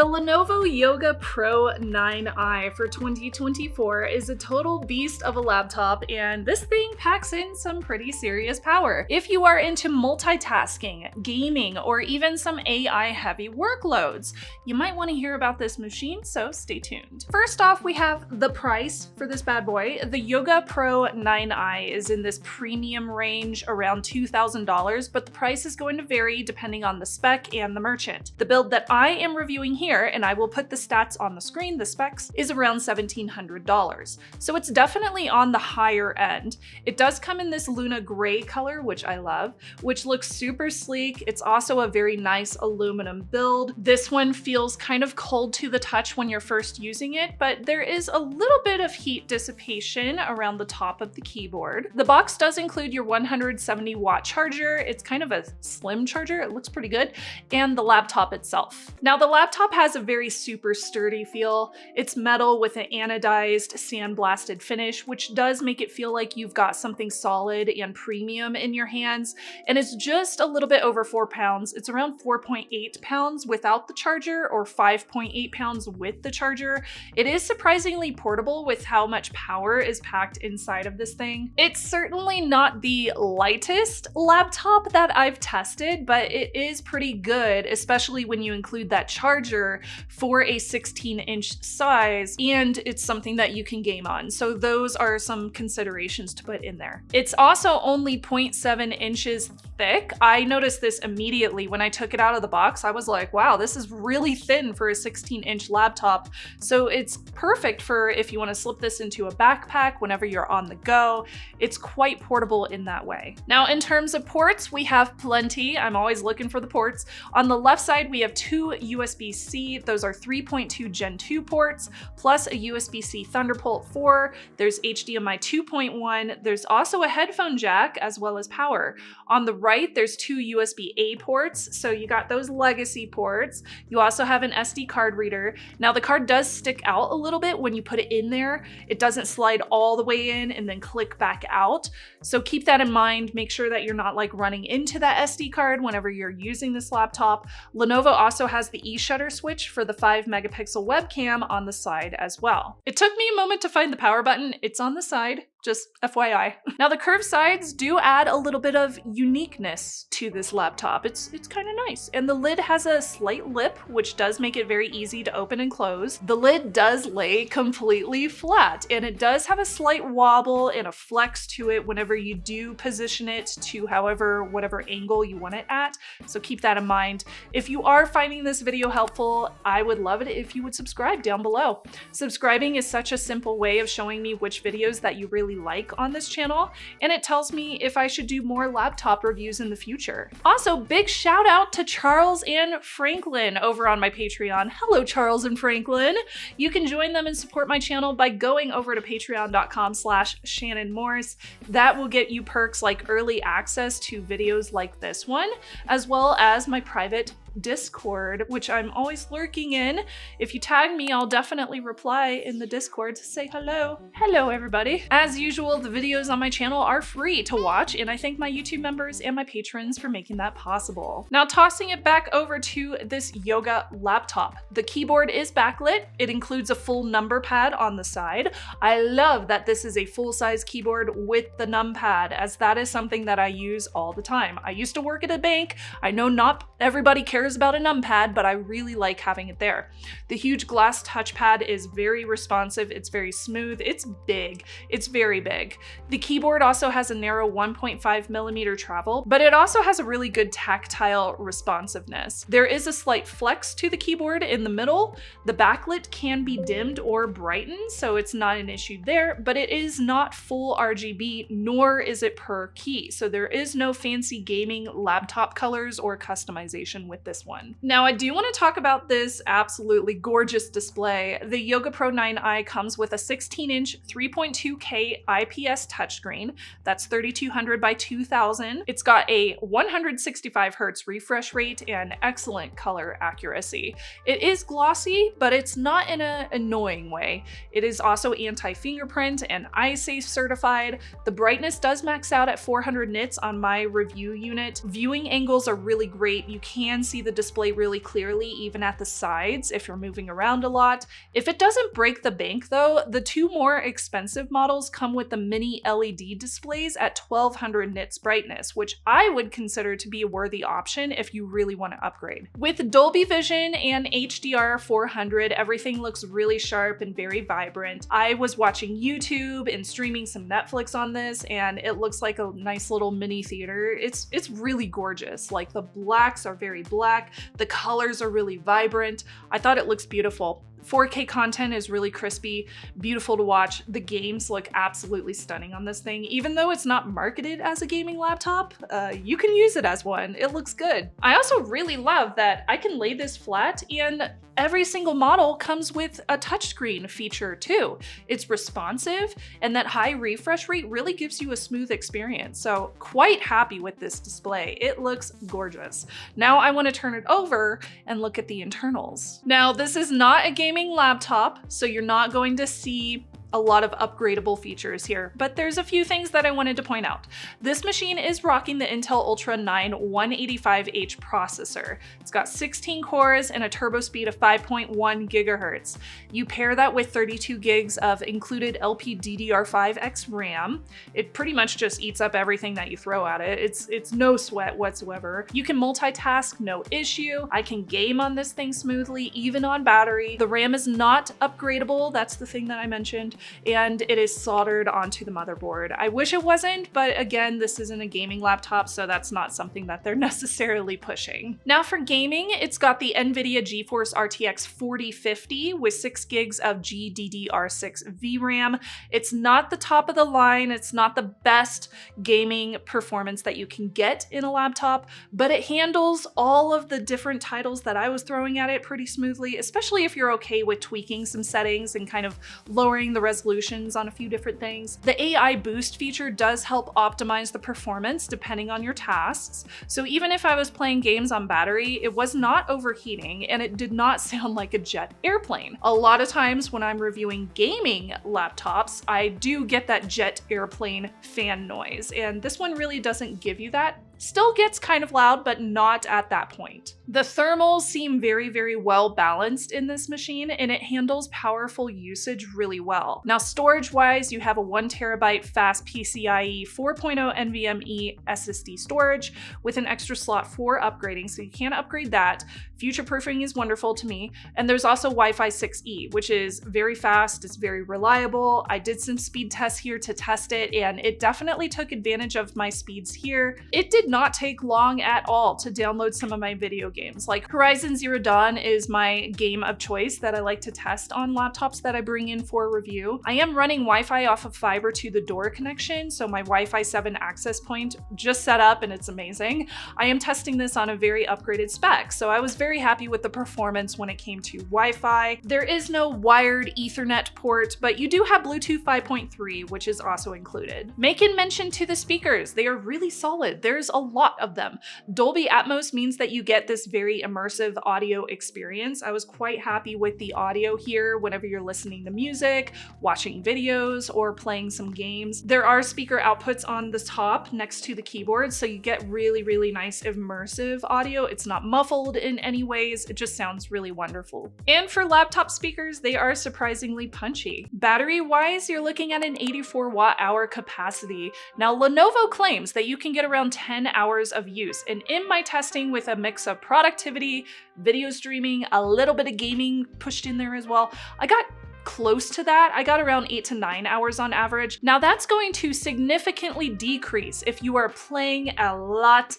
The Lenovo Yoga Pro 9i for 2024 is a total beast of a laptop, and this thing packs in some pretty serious power. If you are into multitasking, gaming, or even some AI-heavy workloads, you might want to hear about this machine, so stay tuned. First off, we have the price for this bad boy. The Yoga Pro 9i is in this premium range around $2,000, but the price is going to vary depending on the spec and the merchant. The build that I am reviewing here, and I will put the stats on the screen, the specs, is around $1,700. So it's definitely on the higher end. It does come in this Luna gray color, which I love, which looks super sleek. It's also a very nice aluminum build. This one feels kind of cold to the touch when you're first using it, but there is a little bit of heat dissipation around the top of the keyboard. The box does include your 170-watt charger. It's kind of a slim charger. It looks pretty good. And the laptop itself. Now, the laptop has a very super sturdy feel. It's metal with an anodized, sandblasted finish, which does make it feel like you've got something solid and premium in your hands. And it's just a little bit over 4 pounds. It's around 4.8 pounds without the charger, or 5.8 pounds with the charger. It is surprisingly portable with how much power is packed inside of this thing. It's certainly not the lightest laptop that I've tested, but it is pretty good, especially when you include that charger for a 16-inch size, and it's something that you can game on. So those are some considerations to put in there. It's also only 0.7 inches thick. I noticed this immediately when I took it out of the box. I was like, wow, this is really thin for a 16-inch laptop. So it's perfect for if you want to slip this into a backpack whenever you're on the go. It's quite portable in that way. Now, in terms of ports, we have plenty. I'm always looking for the ports. On the left side, we have two USB-C. Those are 3.2 Gen 2 ports, plus a USB-C Thunderbolt 4. There's HDMI 2.1. There's also a headphone jack as well as power. On the right, there's two USB-A ports. So you got those legacy ports. You also have an SD card reader. Now the card does stick out a little bit when you put it in there. It doesn't slide all the way in and then click back out. So keep that in mind. Make sure that you're not like running into that SD card whenever you're using this laptop. Lenovo also has the e-shutter switch for the 5-megapixel webcam on the side as well. It took me a moment to find the power button. It's on the side. Just FYI. Now the curved sides do add a little bit of uniqueness to this laptop. It's kind of nice. And the lid has a slight lip, which does make it very easy to open and close. The lid does lay completely flat, and it does have a slight wobble and a flex to it whenever you do position it to whatever angle you want it at. So keep that in mind. If you are finding this video helpful, I would love it if you would subscribe down below. Subscribing is such a simple way of showing me which videos that you really like on this channel, and it tells me if I should do more laptop reviews in the future. Also, big shout out to Charles and Franklin over on my Patreon. Hello, Charles and Franklin. You can join them and support my channel by going over to patreon.com/Shannon Morse. That will get you perks like early access to videos like this one, as well as my private Discord, which I'm always lurking in. If you tag me, I'll definitely reply in the Discord to say hello. Hello, everybody. As usual, the videos on my channel are free to watch, and I thank my YouTube members and my patrons for making that possible. Now, tossing it back over to this Yoga laptop. The keyboard is backlit. It includes a full number pad on the side. I love that this is a full-size keyboard with the numpad, as that is something that I use all the time. I used to work at a bank. I know not everybody cares about a numpad, but I really like having it there. The huge glass touchpad is very responsive. It's very smooth. It's big. It's very big. The keyboard also has a narrow 1.5mm travel, but it also has a really good tactile responsiveness. There is a slight flex to the keyboard in the middle. The backlit can be dimmed or brightened, so it's not an issue there, but it is not full RGB, nor is it per key. So there is no fancy gaming laptop colors or customization with this one. Now, I do want to talk about this absolutely gorgeous display. The Yoga Pro 9i comes with a 16-inch 3.2K IPS touchscreen. That's 3200 by 2000. It's got a 165 Hz refresh rate and excellent color accuracy. It is glossy, but it's not in an annoying way. It is also anti-fingerprint and eye-safe certified. The brightness does max out at 400 nits on my review unit. Viewing angles are really great. You can see the display really clearly, even at the sides if you're moving around a lot. If it doesn't break the bank though, the two more expensive models come with the mini LED displays at 1200 nits brightness, which I would consider to be a worthy option if you really want to upgrade. With Dolby Vision and HDR 400, everything looks really sharp and very vibrant. I was watching YouTube and streaming some Netflix on this, and it looks like a nice little mini theater. It's really gorgeous. Like, the blacks are very black, the colors are really vibrant. I thought it looks beautiful. 4K content is really crispy, beautiful to watch. The games look absolutely stunning on this thing. Even though it's not marketed as a gaming laptop, you can use it as one. It looks good. I also really love that I can lay this flat and every single model comes with a touchscreen feature too. It's responsive, and that high refresh rate really gives you a smooth experience. So quite happy with this display. It looks gorgeous. Now I want to turn it over and look at the internals. Now, this is not a gaming laptop, so you're not going to see a lot of upgradable features here, but there's a few things that I wanted to point out. This machine is rocking the Intel Ultra 9 185H processor. It's got 16 cores and a turbo speed of 5.1 gigahertz. You pair that with 32 gigs of included LPDDR5X RAM. It pretty much just eats up everything that you throw at it. It's no sweat whatsoever. You can multitask, no issue. I can game on this thing smoothly, even on battery. The RAM is not upgradable. That's the thing that I mentioned. And it is soldered onto the motherboard. I wish it wasn't, but again, this isn't a gaming laptop, so that's not something that they're necessarily pushing. Now for gaming, it's got the NVIDIA GeForce RTX 4050 with 6 gigs of GDDR6 VRAM. It's not the top of the line, it's not the best gaming performance that you can get in a laptop, but it handles all of the different titles that I was throwing at it pretty smoothly, especially if you're okay with tweaking some settings and kind of lowering the resolutions on a few different things. The AI boost feature does help optimize the performance depending on your tasks. So even if I was playing games on battery, it was not overheating and it did not sound like a jet airplane. A lot of times when I'm reviewing gaming laptops, I do get that jet airplane fan noise, and this one really doesn't give you that. Still gets kind of loud, but not at that point. The thermals seem very, very well balanced in this machine, and it handles powerful usage really well. Now, storage-wise, you have a 1 terabyte fast PCIe 4.0 NVMe SSD storage with an extra slot for upgrading, so you can upgrade that. Future-proofing is wonderful to me. And there's also Wi-Fi 6E, which is very fast, it's very reliable. I did some speed tests here to test it, and it definitely took advantage of my speeds here. It did not take long at all to download some of my video games. Like Horizon Zero Dawn is my game of choice that I like to test on laptops that I bring in for review. I am running Wi-Fi off of fiber to the door connection, so my Wi-Fi 7 access point just set up and it's amazing. I am testing this on a very upgraded spec, so I was very happy with the performance when it came to Wi-Fi. There is no wired Ethernet port, but you do have Bluetooth 5.3, which is also included. Making mention to the speakers, they are really solid. There's a lot of them. Dolby Atmos means that you get this very immersive audio experience. I was quite happy with the audio here whenever you're listening to music, watching videos, or playing some games. There are speaker outputs on the top next to the keyboard, so you get really, really nice immersive audio. It's not muffled in any ways, it just sounds really wonderful. And for laptop speakers, they are surprisingly punchy. Battery-wise, you're looking at an 84 watt-hour capacity. Now, Lenovo claims that you can get around 10 hours of use, and in my testing with a mix of productivity, video streaming, a little bit of gaming pushed in there as well, I got close to that. I got around 8 to 9 hours on average. Now that's going to significantly decrease if you are playing a lot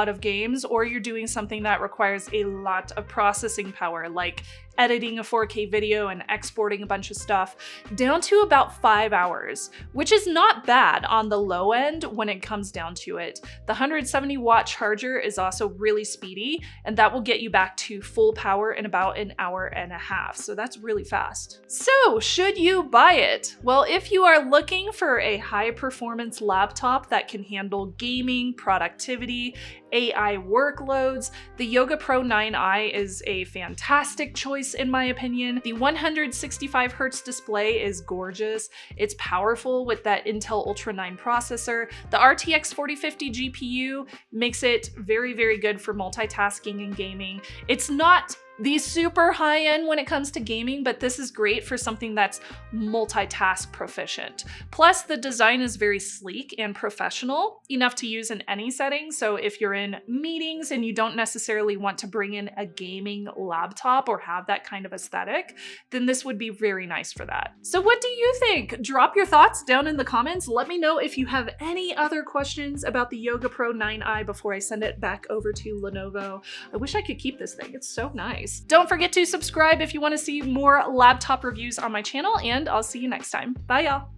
of games, or you're doing something that requires a lot of processing power, like editing a 4K video and exporting a bunch of stuff, down to about 5 hours, which is not bad on the low end when it comes down to it. The 170 watt charger is also really speedy, and that will get you back to full power in about an hour and a half. So that's really fast. So should you buy it? Well, if you are looking for a high performance laptop that can handle gaming, productivity, AI workloads. The Yoga Pro 9i is a fantastic choice in my opinion. The 165Hz display is gorgeous. It's powerful with that Intel Ultra 9 processor. The RTX 4050 GPU makes it very, very good for multitasking and gaming. It's not the super high end when it comes to gaming, but this is great for something that's multitask proficient. Plus, the design is very sleek and professional, enough to use in any setting. So if you're in meetings and you don't necessarily want to bring in a gaming laptop or have that kind of aesthetic, then this would be very nice for that. So what do you think? Drop your thoughts down in the comments. Let me know if you have any other questions about the Yoga Pro 9i before I send it back over to Lenovo. I wish I could keep this thing. It's so nice. Don't forget to subscribe if you want to see more laptop reviews on my channel, and I'll see you next time. Bye, y'all.